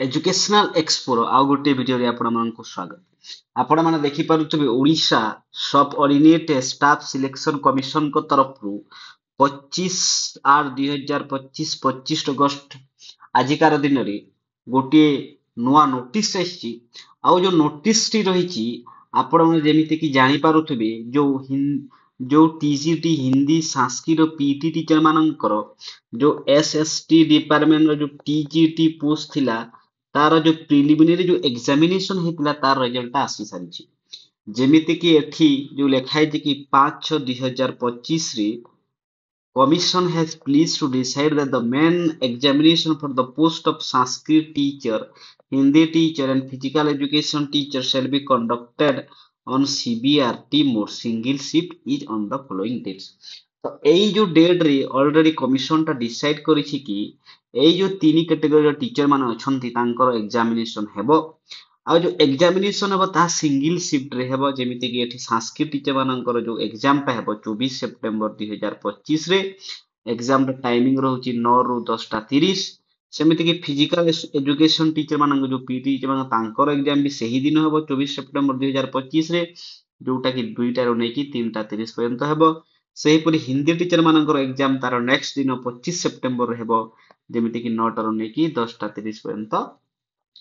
Educational एक्सपोर आउ गोटे video रे आपण मानक स्वागत। आपण माने देखि पारुतबे ओडिशा सब ऑर्डिनेट स्टाफ सिलेक्शन कमिशन को तरफ रु 25/8/2025 25 अगस्त आजिकार दिन रे गोटे नुआ नोटिस आछि। आउ जो नोटिस टी रहिछि आपण माने जेमिति कि जानि पारुतबे जो TGT Hindi Sanskrit PT teacher मानकर जो एसएसटी डिपार्टमेंट रो जो टीजीटी पोस्ट थिला तार जो प्रिलिमिनरी जो एग्जामिनेशन हेतिला तार रिजल्ट आसी सारिछि। जेमिति कि एठी जो लेखाइ जे कि 5/6/2025 रे Commission has pleased to decide that the main examination for the post of Sanskrit teacher, Hindi teacher and physical education teacher shall be conducted on CBRT mode. Single shift is on the following dates. तो এই जो date रे already commission टा decide करिछि कि এই जो तीन category teacher माने अछंती तांकर एग्जामिनेशन हेबो। आ जो एग्जामिनेशन हेबो ता सिंगल शिफ्ट रे हेबो। जेमिति कि एठी संस्कृत टीचर मानकर जो एग्जाम टा हेबो 24 सेप्टेम्बर 2025 रे एग्जाम टा टाइमिंग रहउची 9 रु 10:30। सेमिति कि फिजिकल एजुकेशन टीचर मानक जो पीटी टीचर मानक तांकर एग्जाम भी सही दिन हेबो 24 सेप्टेम्बर 2025 रे, जोटा कि 2टा रो नै कि 3:30 पर्यंत हेबो। सेहीपरि हिंदी टीचर मानकर एग्जाम तार नेक्स्ट दिन 25 सेप्टेम्बर रे हेबो, जेमिति कि 9टा रो नै कि 10:30 पर्यंत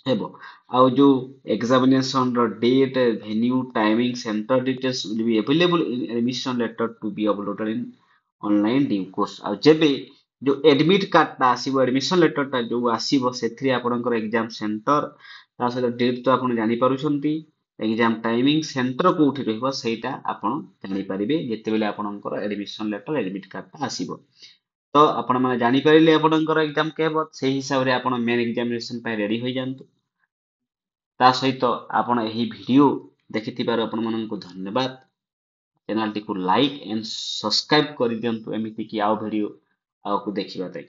हेबो। आउ जो एग्जामिनेशन रो date, venue, timing, centre details will be available in admission letter to be uploaded in online due course. आउ जेबे जो एडमिट कार्ड ता आसीबो, एडमिशन लेटर ता जो आसीबो सेथि आपनकर एग्जाम सेंटर ता सहित डेट तो आपण जानि पारुछंती, एग्जाम टाइमिंग, सेंटर कोठी रहबो सेटा आपण जानि परिबे जेतेबेले आपनकर एडमिशन लेटर एडमिट कार्ड ता आसीबो। तो आपण माने जानि परिले आपनकर एग्जाम केबो सेही हिसाब रे आपण मेन एग्जामिनेशन पय रेडी होई जांतु। ता सहित आपण एही वीडियो देखिथिबार आपण माननको धन्यवाद। चैनल टी को लाइक एंड सब्सक्राइब कर दियंतु एमिति कि आउ वीडियो आउ को देखिबा ताई।